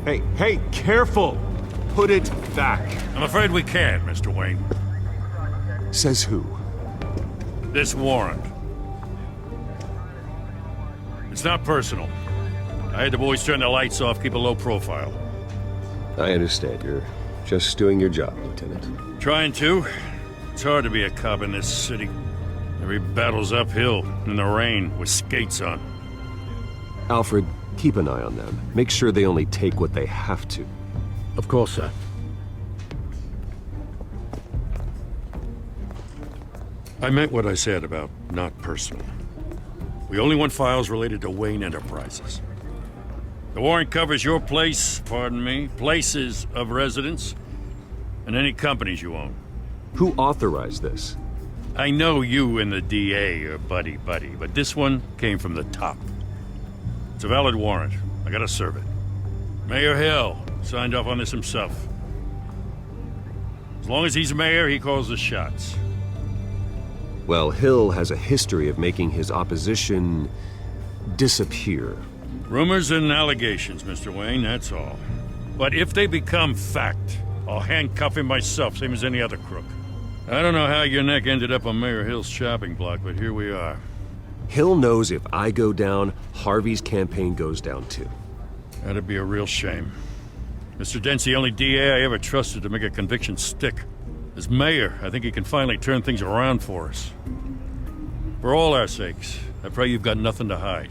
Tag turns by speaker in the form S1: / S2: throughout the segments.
S1: Hey, careful! Put it back.
S2: I'm afraid we can't, Mr. Wayne.
S1: Says who?
S2: This warrant. It's not personal. I had the boys turn the lights off, keep a low profile.
S1: I understand. You're just doing your job, Lieutenant.
S2: Trying to. It's hard to be a cop in this city. Every battle's uphill, in the rain, with skates on.
S1: Alfred, keep an eye on them. Make sure they only take what they have to.
S3: Of course, sir.
S2: I meant what I said about not personal. We only want files related to Wayne Enterprises. The warrant covers your place, pardon me, places of residence, and any companies you own.
S1: Who authorized this?
S2: I know you and the DA are buddy-buddy, but this one came from the top. It's a valid warrant. I gotta serve it. Mayor Hill signed off on this himself. As long as he's mayor, he calls the shots.
S1: Well, Hill has a history of making his opposition disappear.
S2: Rumors and allegations, Mr. Wayne, that's all. But if they become fact, I'll handcuff him myself, same as any other crook. I don't know how your neck ended up on Mayor Hill's chopping block, but here we are.
S1: Hill knows if I go down, Harvey's campaign goes down too.
S2: That'd be a real shame. Mr. Dent's the only DA I ever trusted to make a conviction stick. As mayor, I think he can finally turn things around for us. For all our sakes, I pray you've got nothing to hide.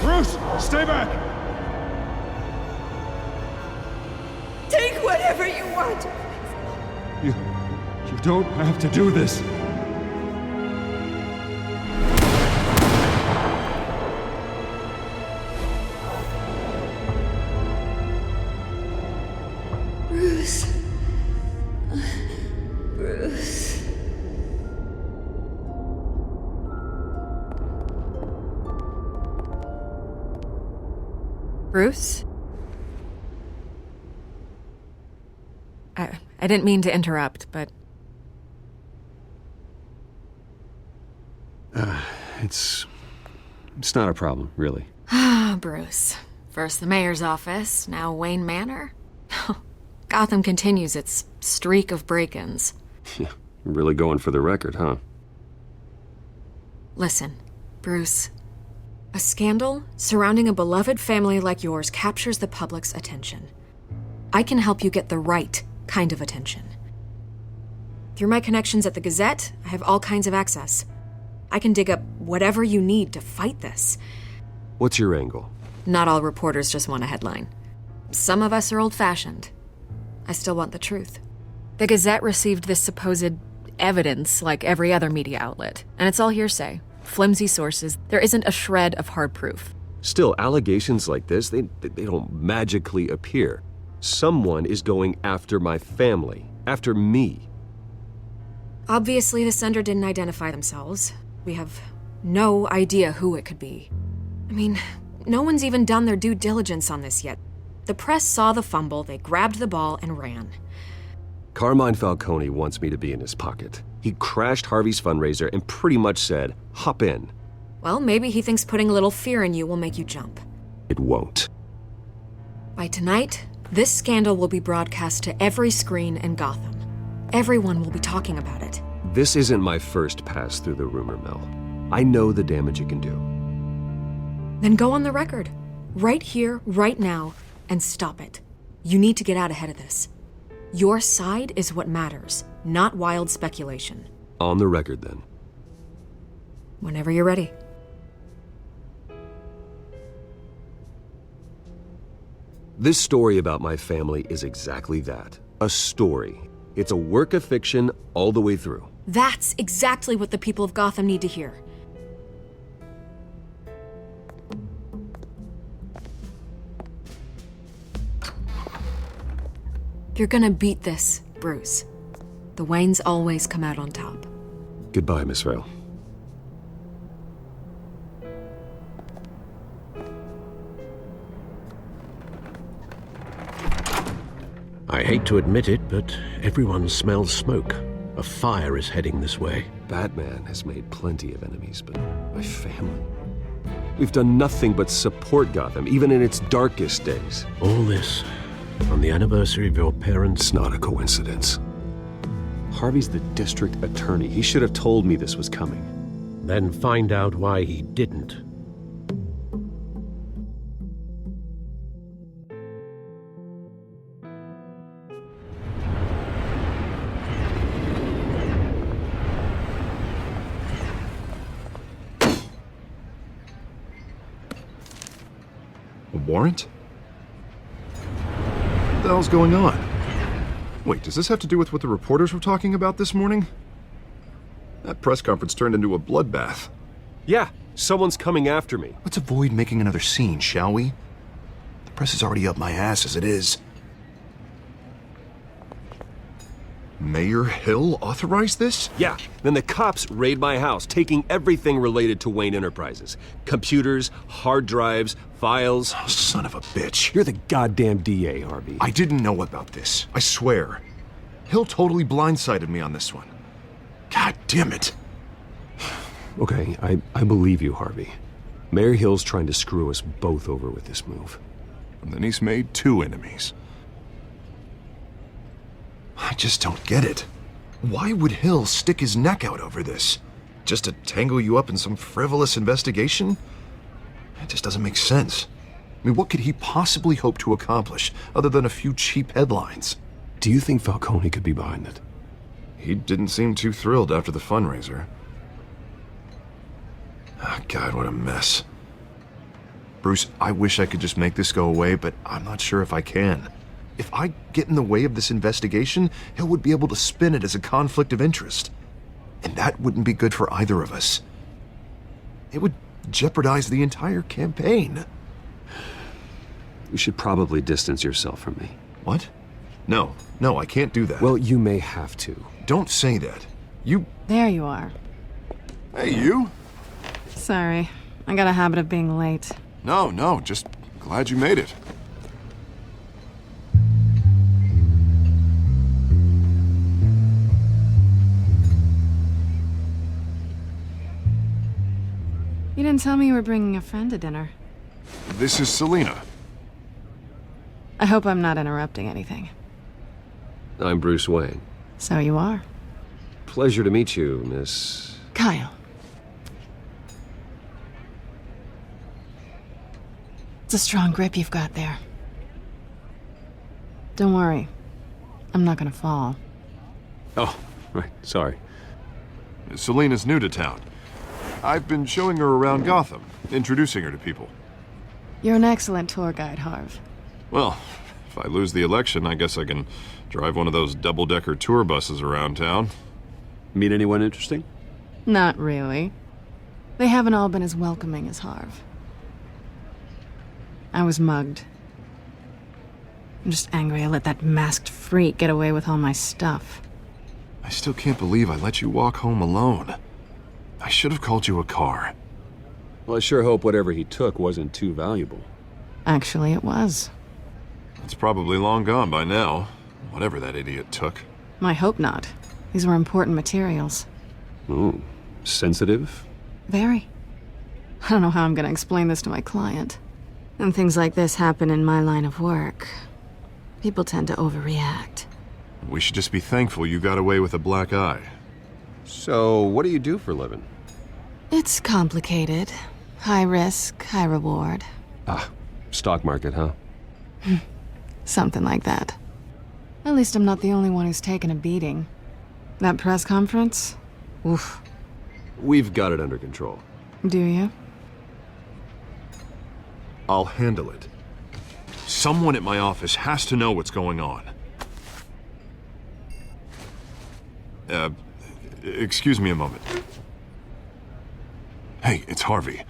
S4: Bruce, stay back!
S5: Take whatever you want.
S4: You don't have to do this.
S5: Bruce. Bruce.
S6: Bruce? I didn't mean to interrupt, but...
S1: It's not a problem, really.
S6: Ah, Bruce. First the mayor's office, now Wayne Manor. Gotham continues its streak of break-ins.
S1: Yeah, really going for the record, huh?
S6: Listen, Bruce. A scandal surrounding a beloved family like yours captures the public's attention. I can help you get the right kind of attention. Through my connections at the Gazette, I have all kinds of access. I can dig up whatever you need to fight this.
S1: What's your angle?
S6: Not all reporters just want a headline. Some of us are old-fashioned. I still want the truth. The Gazette received this supposed evidence like every other media outlet, and it's all hearsay. Flimsy sources. There isn't a shred of hard proof.
S1: Still, allegations like this, they don't magically appear. Someone is going after my family, after me.
S6: Obviously, the sender didn't identify themselves. We have no idea who it could be. I mean, no one's even done their due diligence on this yet. The press saw the fumble, they grabbed the ball and ran.
S1: Carmine Falcone wants me to be in his pocket. He crashed Harvey's fundraiser and pretty much said, hop in.
S6: Well, maybe he thinks putting a little fear in you will make you jump.
S1: It won't.
S6: By tonight, this scandal will be broadcast to every screen in Gotham. Everyone will be talking about it.
S1: This isn't my first pass through the rumor mill. I know the damage it can do.
S6: Then go on the record. Right here, right now, and stop it. You need to get out ahead of this. Your side is what matters, not wild speculation.
S1: On the record, then.
S6: Whenever you're ready.
S1: This story about my family is exactly that. A story. It's a work of fiction all the way through.
S6: That's exactly what the people of Gotham need to hear. You're gonna beat this, Bruce. The Waynes always come out on top.
S1: Goodbye, Miss Vale.
S3: I hate to admit it, but everyone smells smoke. A fire is heading this way.
S1: Batman has made plenty of enemies, but my family... We've done nothing but support Gotham, even in its darkest days.
S3: All this on the anniversary of your parents'
S1: It's not a coincidence. Harvey's the district attorney. He should have told me this was coming.
S3: Then find out why he didn't.
S7: A warrant? What the hell's going on? Wait, does this have to do with what the reporters were talking about this morning? That press conference turned into a bloodbath.
S1: Yeah, someone's coming after me.
S7: Let's avoid making another scene, shall we? The press is already up my ass as it is. Mayor Hill authorized this?
S1: Yeah, then the cops raid my house, taking everything related to Wayne Enterprises. Computers, hard drives, files.
S7: Oh, son of a bitch.
S1: You're the goddamn DA, Harvey.
S7: I didn't know about this. I swear. Hill totally blindsided me on this one. God damn it.
S1: Okay, I believe you, Harvey. Mayor Hill's trying to screw us both over with this move.
S7: And then he's made 2 enemies. I just don't get it. Why would Hill stick his neck out over this? Just to tangle you up in some frivolous investigation? It just doesn't make sense. I mean, what could he possibly hope to accomplish other than a few cheap headlines?
S1: Do you think Falcone could be behind it?
S7: He didn't seem too thrilled after the fundraiser. Ah, God, what a mess. Bruce, I wish I could just make this go away, but I'm not sure if I can. If I get in the way of this investigation, Hill would be able to spin it as a conflict of interest. And that wouldn't be good for either of us. It would jeopardize the entire campaign.
S1: You should probably distance yourself from me.
S7: What? No, I can't do that.
S1: Well, you may have to.
S7: Don't say that. You...
S8: There you are.
S7: Hey, you?
S8: Sorry. I got a habit of being late.
S7: No, just glad you made it.
S8: You didn't tell me you were bringing a friend to dinner.
S7: This is Selina.
S8: I hope I'm not interrupting anything.
S1: I'm Bruce Wayne.
S8: So you are.
S1: Pleasure to meet you, Miss...
S8: Kyle. It's a strong grip you've got there. Don't worry. I'm not gonna fall.
S1: Oh, right, sorry.
S7: Selina's new to town. I've been showing her around Gotham, introducing her to people.
S8: You're an excellent tour guide, Harv.
S7: Well, if I lose the election, I guess I can drive one of those double-decker tour buses around town.
S1: Meet anyone interesting?
S8: Not really. They haven't all been as welcoming as Harv. I was mugged. I'm just angry I let that masked freak get away with all my stuff.
S7: I still can't believe I let you walk home alone. I should have called you a car.
S1: Well, I sure hope whatever he took wasn't too valuable.
S8: Actually, it was.
S7: It's probably long gone by now, whatever that idiot took.
S8: I hope not. These were important materials.
S1: Ooh, sensitive?
S8: Very. I don't know how I'm gonna explain this to my client. When things like this happen in my line of work, people tend to overreact.
S7: We should just be thankful you got away with a black eye.
S1: So, what do you do for a living?
S8: It's complicated. High risk, high reward.
S1: Ah, stock market, huh?
S8: Something like that. At least I'm not the only one who's taken a beating. That press conference? Oof.
S1: We've got it under control.
S8: Do you?
S7: I'll handle it. Someone at my office has to know what's going on. Excuse me a moment. Hey, it's Harvey.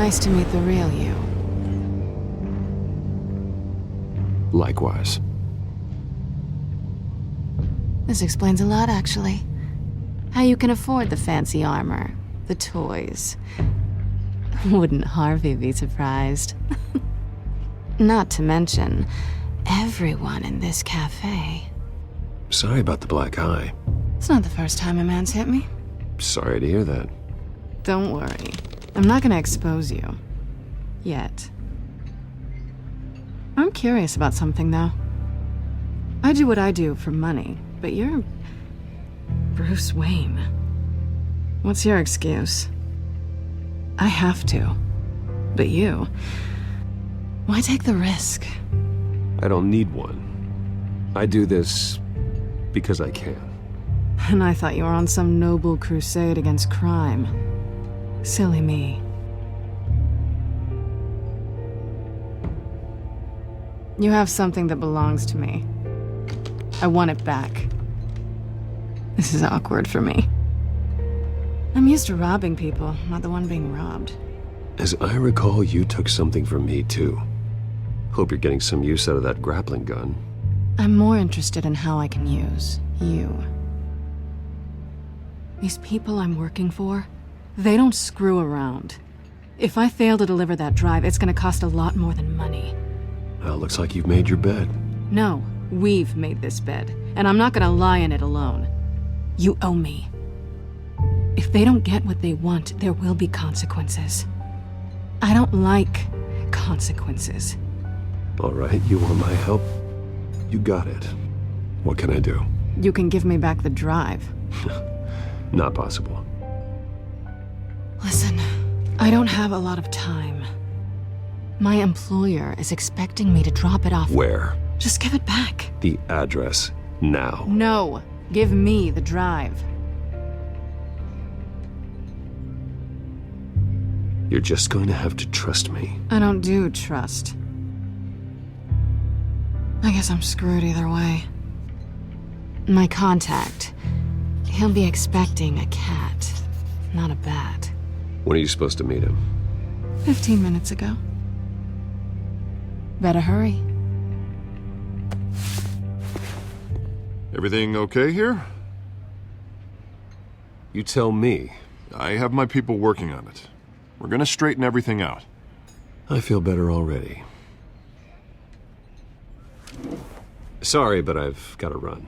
S8: Nice to meet the real you.
S1: Likewise.
S8: This explains a lot, actually. How you can afford the fancy armor, the toys. Wouldn't Harvey be surprised? Not to mention, everyone in this cafe.
S1: Sorry about the black eye.
S8: It's not the first time a man's hit me.
S1: Sorry to hear that.
S8: Don't worry. I'm not gonna expose you. Yet. I'm curious about something, though. I do what I do for money, but you're... Bruce Wayne. What's your excuse? I have to. But you... Why take the risk?
S1: I don't need one. I do this because I can.
S8: And I thought you were on some noble crusade against crime. Silly me. You have something that belongs to me. I want it back. This is awkward for me. I'm used to robbing people, not the one being robbed.
S1: As I recall, you took something from me, too. Hope you're getting some use out of that grappling gun.
S8: I'm more interested in how I can use you. These people I'm working for, they don't screw around. If I fail to deliver that drive, it's gonna cost a lot more than money.
S1: Well, looks like you've made your bed.
S8: No, we've made this bed, and I'm not gonna lie in it alone. You owe me. If they don't get what they want, there will be consequences. I don't like consequences.
S1: All right, you want my help? You got it. What can I do?
S8: You can give me back the drive.
S1: Not possible.
S8: Listen, I don't have a lot of time. My employer is expecting me to drop it off.
S1: Where?
S8: Just give it back.
S1: The address, now.
S8: No, give me the drive.
S1: You're just going to have to trust me.
S8: I don't do trust. I guess I'm screwed either way. My contact, he'll be expecting a cat, not a bat.
S1: When are you supposed to meet him?
S8: 15 minutes ago. Better hurry.
S9: Everything okay here?
S1: You tell me.
S9: I have my people working on it. We're gonna straighten everything out.
S1: I feel better already. Sorry, but I've got to run.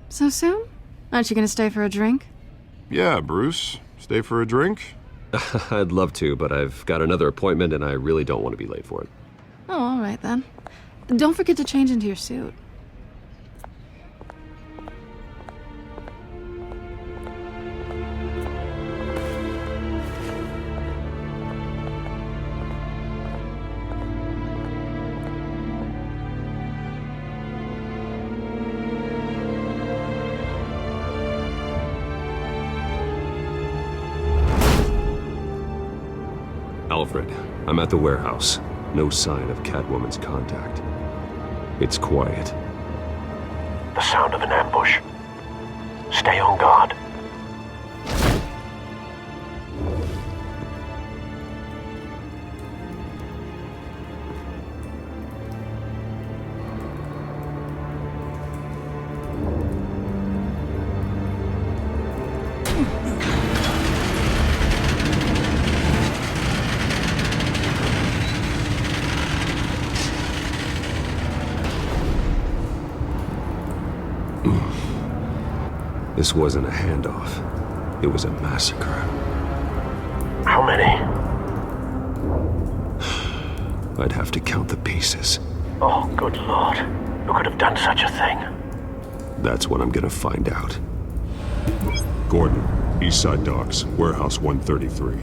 S8: So soon? Aren't you gonna stay for a drink?
S9: Yeah, Bruce. Stay for a drink?
S1: I'd love to, but I've got another appointment and I really don't want to be late for it.
S8: Oh, all right then. Don't forget to change into your suit.
S1: Alfred, I'm at the warehouse. No sign of Catwoman's contact. It's quiet.
S3: The sound of an ambush. Stay on guard.
S1: This wasn't a handoff. It was a massacre.
S3: How many?
S1: I'd have to count the pieces.
S3: Oh, good lord. Who could have done such a thing?
S1: That's what I'm gonna find out.
S9: Gordon, Eastside Docks, Warehouse 133.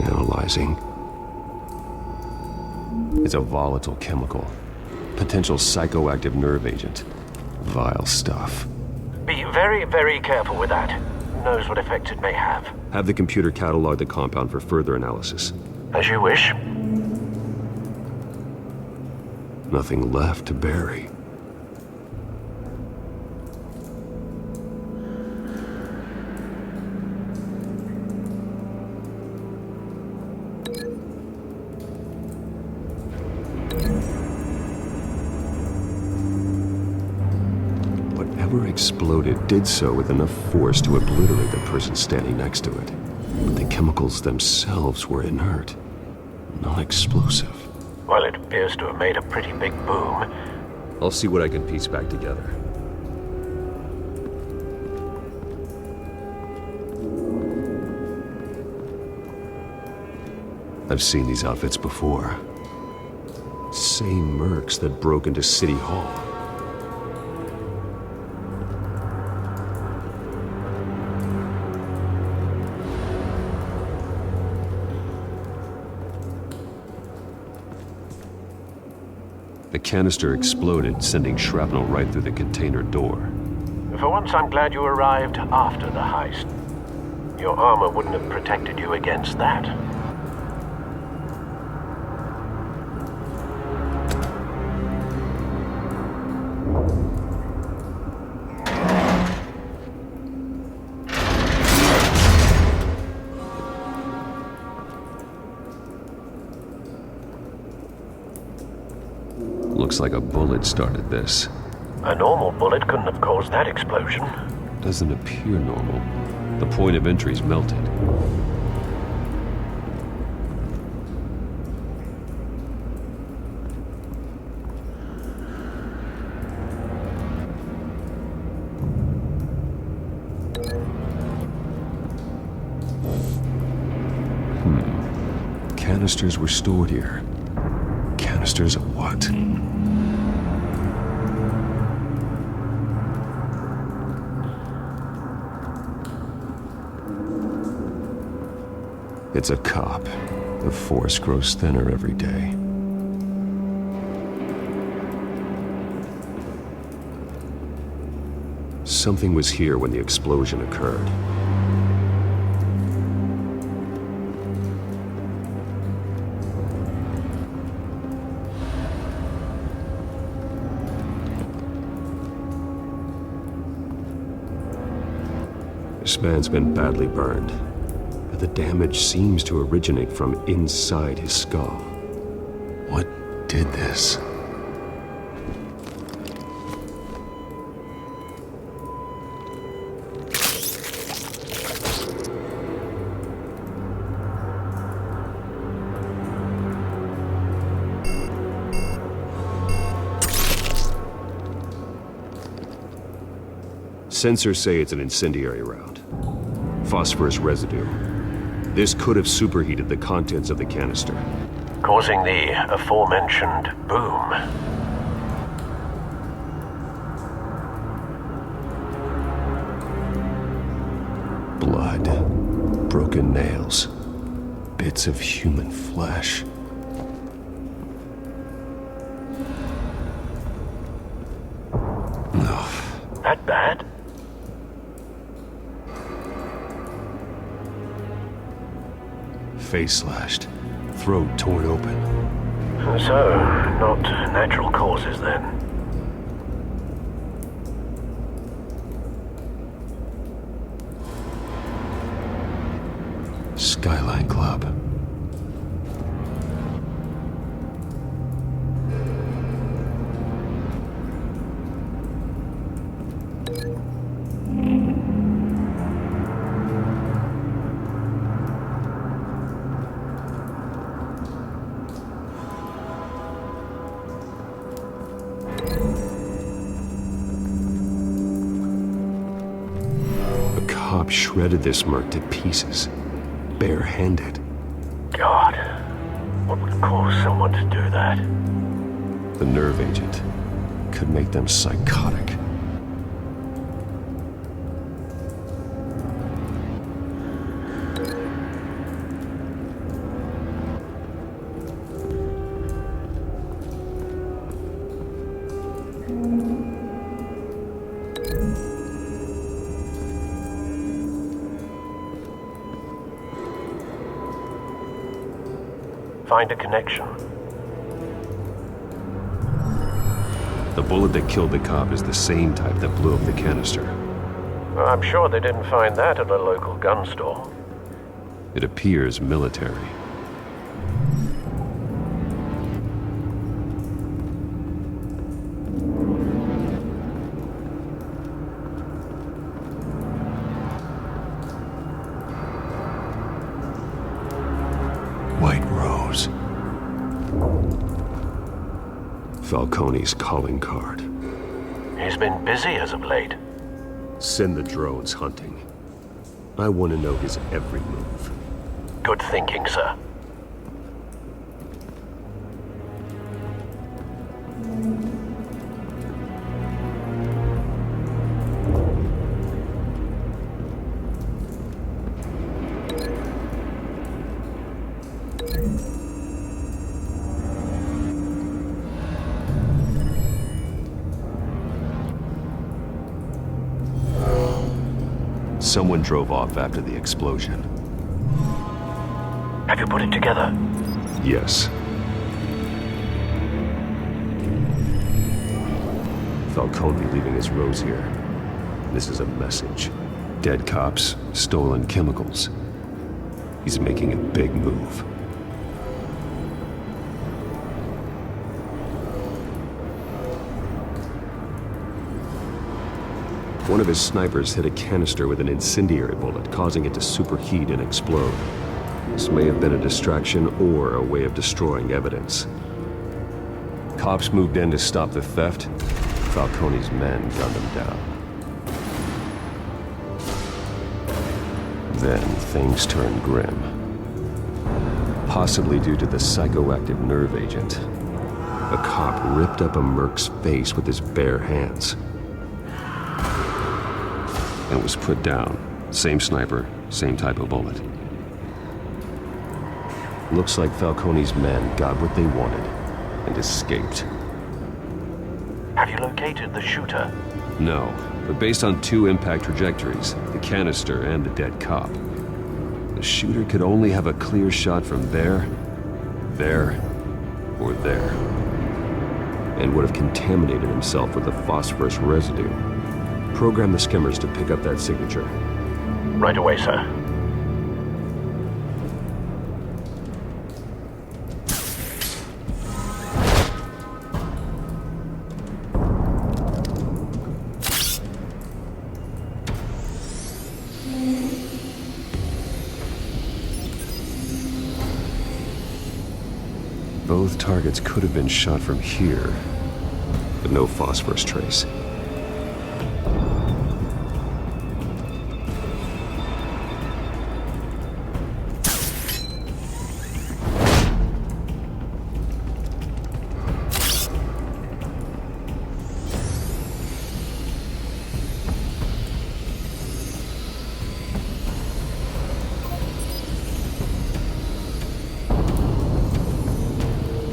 S1: Analyzing. It's a volatile chemical. Potential psychoactive nerve agent. Vile stuff.
S3: Be very, very careful with that. Who knows what effect it may have.
S1: Have the computer catalog the compound for further analysis.
S3: As you wish.
S1: Nothing left to bury. Whatever exploded did so with enough force to obliterate the person standing next to it. But the chemicals themselves were inert, not explosive.
S3: Well, it appears to have made a pretty big boom.
S1: I'll see what I can piece back together. I've seen these outfits before. Same mercs that broke into City Hall. The canister exploded, sending shrapnel right through the container door.
S3: For once, I'm glad you arrived after the heist. Your armor wouldn't have protected you against that.
S1: Looks like a bullet started this.
S3: A normal bullet couldn't have caused that explosion.
S1: Doesn't appear normal. The point of entry's melted. Canisters were stored here. Canisters of what? It's a cop. The force grows thinner every day. Something was here when the explosion occurred. This man's been badly burned. The damage seems to originate from inside his skull. What did this? Sensors say it's an incendiary round. Phosphorus residue. This could have superheated the contents of the canister,
S3: causing the aforementioned boom.
S1: Blood, broken nails, bits of human flesh.
S3: That bad?
S1: Face slashed, throat torn open.
S3: So, not natural causes then.
S1: Skyline Club. Shredded this merc to pieces, bare-handed.
S3: God, what would cause someone to do that?
S1: The nerve agent could make them psychotic.
S3: Find a connection.
S1: The bullet that killed the cop is the same type that blew up the canister.
S3: I'm sure they didn't find that at a local gun store.
S1: It appears military. White Rose. Falcone's calling card.
S3: He's been busy as of late.
S1: Send the drones hunting. I want to know his every move.
S3: Good thinking, sir.
S1: Someone drove off after the explosion.
S3: Have you put it together?
S1: Yes. Falcone leaving his rose here. This is a message. Dead cops, stolen chemicals. He's making a big move. One of his snipers hit a canister with an incendiary bullet, causing it to superheat and explode. This may have been a distraction or a way of destroying evidence. Cops moved in to stop the theft. Falcone's men gunned him down. Then things turned grim. Possibly due to the psychoactive nerve agent. A cop ripped up a merc's face with his bare hands. And was put down. Same sniper, same type of bullet. Looks like Falcone's men got what they wanted and escaped.
S3: Have you located the shooter?
S1: No, but based on two impact trajectories, the canister and the dead cop, the shooter could only have a clear shot from there, or there, and would have contaminated himself with the phosphorus residue. Program the skimmers to pick up that signature.
S3: Right away, sir.
S1: Both targets could have been shot from here, but no phosphorus trace.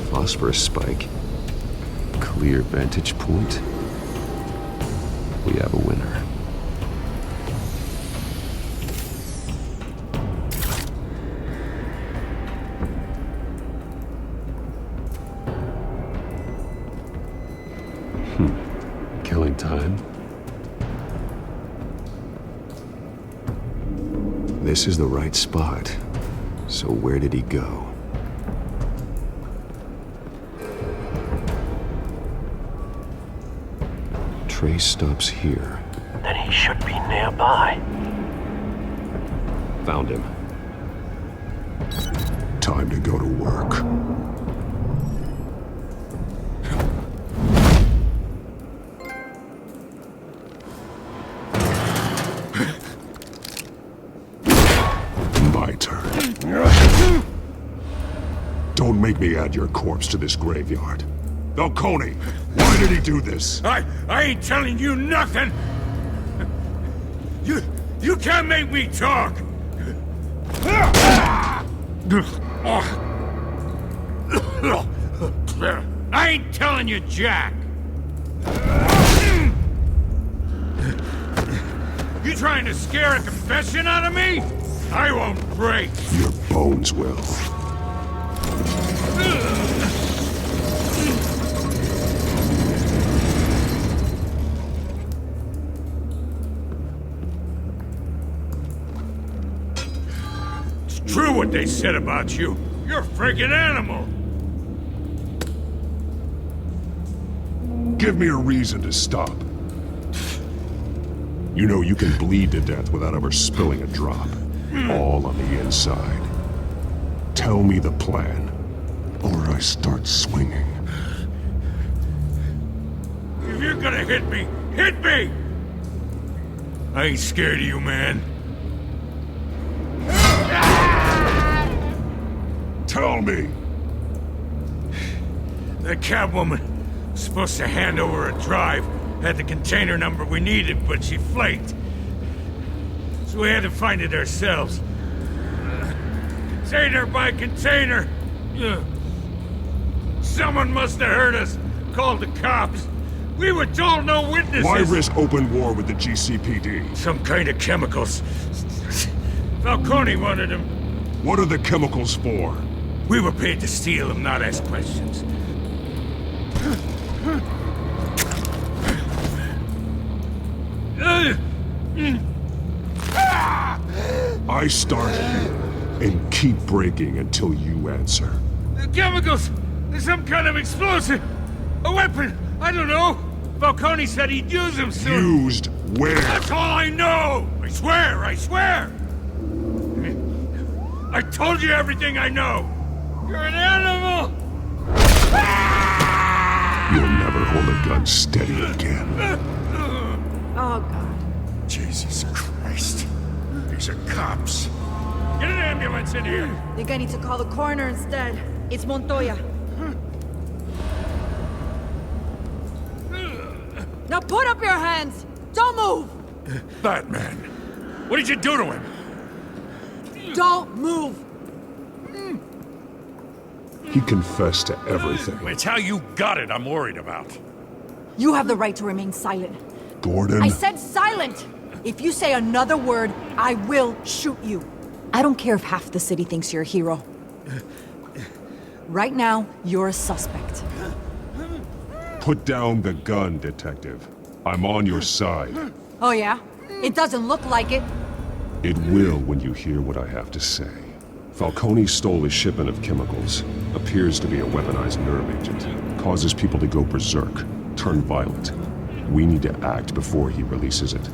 S1: Phosphorus spike. Clear vantage point. We have a winner. Killing time. This is the right spot. So where did he go? Trace stops here.
S3: Then he should be nearby.
S1: Found him.
S9: Time to go to work. My turn. Don't make me add your corpse to this graveyard. Falcone, why did he do this?
S2: I ain't telling you nothing! You can't make me talk! I ain't telling you jack! You trying to scare a confession out of me? I won't break!
S9: Your bones will.
S2: It's true what they said about you. You're a freaking animal.
S9: Give me a reason to stop. You know you can bleed to death without ever spilling a drop. All on the inside. Tell me the plan, or I start swinging.
S2: If you're gonna hit me, hit me! I ain't scared of you, man.
S9: Tell me!
S2: The cabwoman was supposed to hand over a drive. Had the container number we needed, but she flaked. So we had to find it ourselves. Container by container. Someone must have heard us. Called the cops. We were told no witnesses.
S9: Why risk open war with the GCPD?
S2: Some kind of chemicals. Falcone wanted them.
S9: What are the chemicals for?
S2: We were paid to steal them, not ask questions.
S9: I start here and keep breaking until you answer.
S2: The chemicals! There's some kind of explosive! A weapon! I don't know! Falcone said he'd use them soon!
S9: Used where?
S2: That's all I know! I swear! I swear! I told you everything I know! You're an animal!
S9: You'll never hold a gun steady again.
S5: Oh, God.
S2: Jesus Christ. These are cops. Get an ambulance in here!
S5: Think I need to call the coroner instead. It's Montoya. Now put up your hands! Don't move!
S2: Batman! What did you do to him?
S5: Don't move!
S9: He confessed to everything.
S2: It's how you got it I'm worried about.
S5: You have the right to remain silent.
S9: Gordon?
S5: I said silent! If you say another word, I will shoot you. I don't care if half the city thinks you're a hero. Right now, you're a suspect.
S9: Put down the gun, Detective. I'm on your side.
S5: Oh yeah? It doesn't look like it.
S9: It will when you hear what I have to say. Falcone stole a shipment of chemicals. Appears to be a weaponized nerve agent. Causes people to go berserk, turn violent. We need to act before he releases it.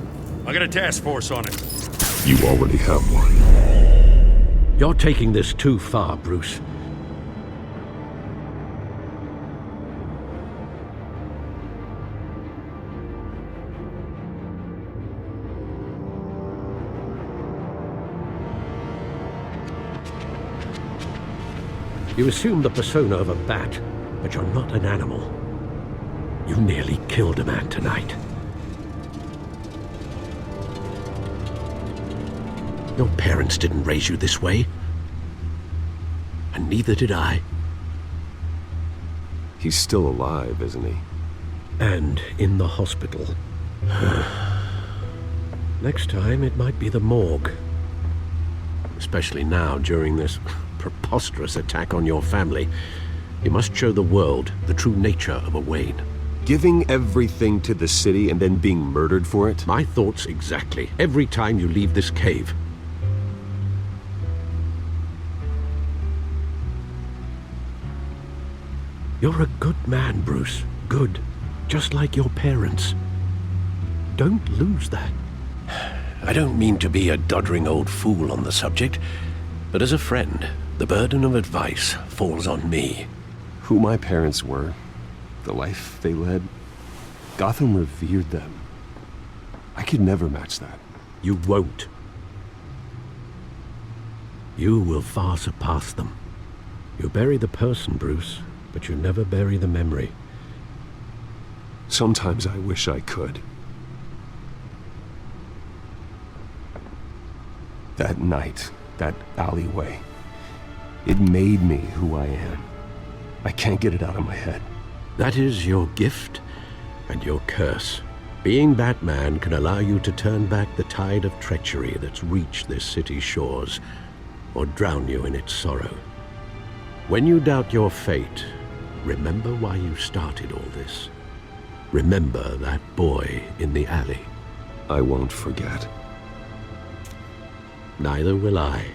S2: I got a task force on it.
S9: You already have one.
S3: You're taking this too far, Bruce. You assume the persona of a bat, but you're not an animal. You nearly killed a man tonight. Your parents didn't raise you this way. And neither did I.
S1: He's still alive, isn't he?
S3: And in the hospital. Next time, it might be the morgue. Especially now, during this preposterous attack on your family. You must show the world the true nature of a Wayne.
S1: Giving everything to the city and then being murdered for it?
S3: My thoughts exactly. Every time you leave this cave. You're a good man, Bruce. Good. Just like your parents. Don't lose that. I don't mean to be a doddering old fool on the subject, but as a friend, the burden of advice falls on me.
S1: Who my parents were, the life they led, Gotham revered them. I could never match that.
S3: You won't. You will far surpass them. You bury the person, Bruce, but you never bury the memory.
S1: Sometimes I wish I could. That night, that alleyway, it made me who I am. I can't get it out of my head.
S3: That is your gift and your curse. Being Batman can allow you to turn back the tide of treachery that's reached this city's shores, or drown you in its sorrow. When you doubt your fate, remember why you started all this. Remember that boy in the alley.
S1: I won't forget.
S3: Neither will I.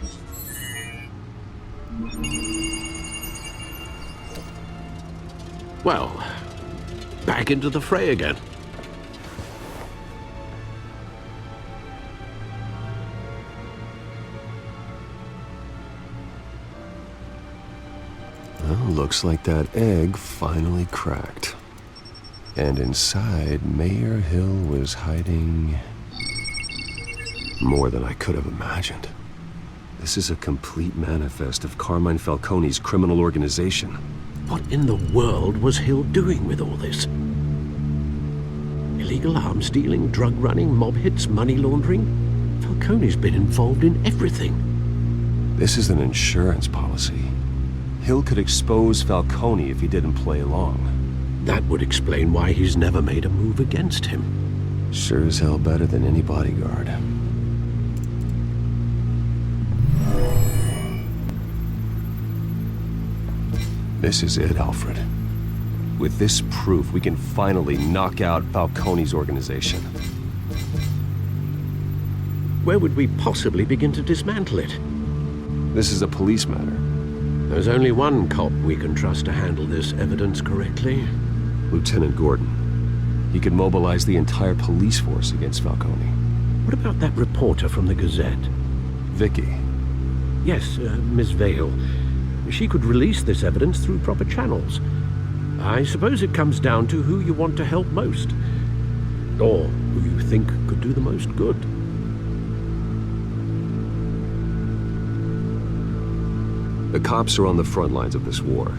S3: Well, back into the fray again.
S1: Well, looks like that egg finally cracked. And inside, Mayor Hill was hiding more than I could have imagined. This is a complete manifest of Carmine Falcone's criminal organization.
S3: What in the world was Hill doing with all this? Illegal arms dealing, drug running, mob hits, money laundering? Falcone's been involved in everything.
S1: This is an insurance policy. Hill could expose Falcone if he didn't play along.
S3: That would explain why he's never made a move against him.
S1: Sure as hell better than any bodyguard. This is it, Alfred. With this proof, we can finally knock out Falcone's organization.
S3: Where would we possibly begin to dismantle it?
S1: This is a police matter.
S3: There's only one cop we can trust to handle this evidence correctly.
S1: Lieutenant Gordon. He could mobilize the entire police force against Falcone.
S3: What about that reporter from the Gazette?
S1: Vicky.
S3: Yes, Miss Vale. She could release this evidence through proper channels. I suppose it comes down to who you want to help most. Or who you think could do the most good.
S1: The cops are on the front lines of this war.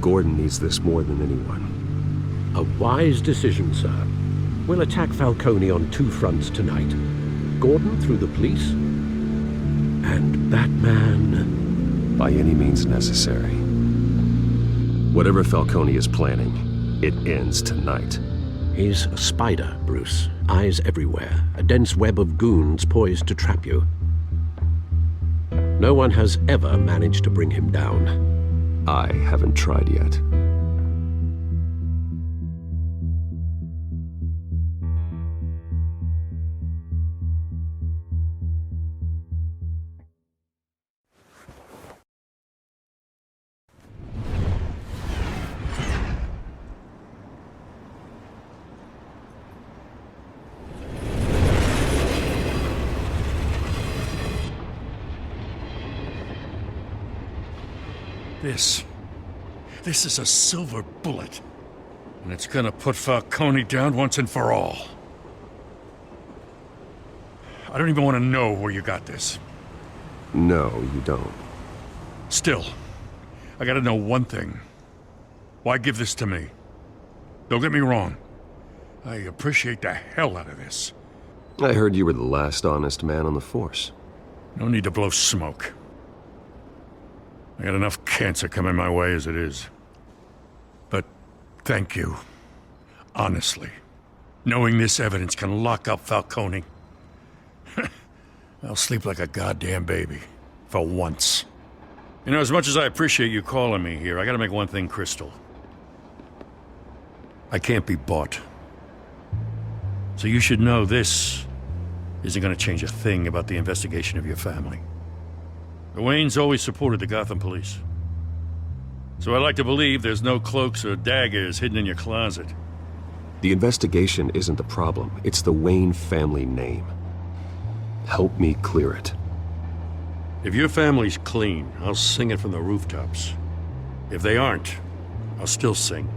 S1: Gordon needs this more than anyone.
S3: A wise decision, sir. We'll attack Falcone on two fronts tonight. Gordon through the police, and Batman...
S1: by any means necessary. Whatever Falcone is planning, it ends tonight.
S3: He's a spider, Bruce. Eyes everywhere. A dense web of goons poised to trap you. No one has ever managed to bring him down.
S1: I haven't tried yet.
S2: This is a silver bullet. And it's gonna put Falcone down once and for all. I don't even want to know where you got this.
S1: No, you don't.
S2: Still, I gotta know one thing. Why give this to me? Don't get me wrong. I appreciate the hell out of this.
S1: I heard you were the last honest man on the force.
S2: No need to blow smoke. I got enough cancer coming my way as it is. But thank you. Honestly. Knowing this evidence can lock up Falcone. I'll sleep like a goddamn baby. For once. You know, as much as I appreciate you calling me here, I gotta make one thing crystal. I can't be bought. So you should know this isn't gonna change a thing about the investigation of your family. The Waynes always supported the Gotham police. So I like to believe there's no cloaks or daggers hidden in your closet.
S1: The investigation isn't the problem. It's the Wayne family name. Help me clear it.
S2: If your family's clean, I'll sing it from the rooftops. If they aren't, I'll still sing.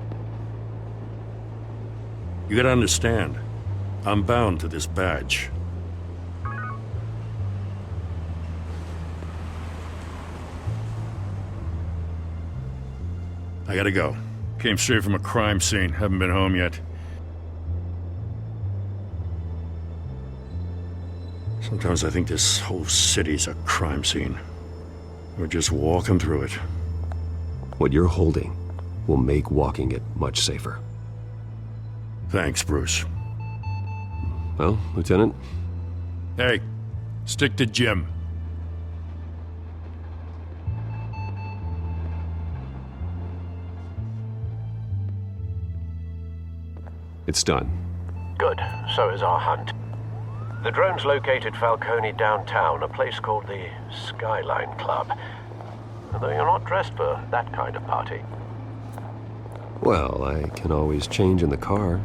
S2: You gotta understand, I'm bound to this badge. I gotta go. Came straight from a crime scene. Haven't been home yet. Sometimes I think this whole city's a crime scene. We're just walking through it.
S1: What you're holding will make walking it much safer.
S2: Thanks, Bruce.
S1: Well, Lieutenant?
S2: Hey, stick to Jim.
S1: It's done.
S3: Good. So is our hunt. The drone's located Falcone downtown, a place called the Skyline Club. Although you're not dressed for that kind of party.
S1: Well, I can always change in the car.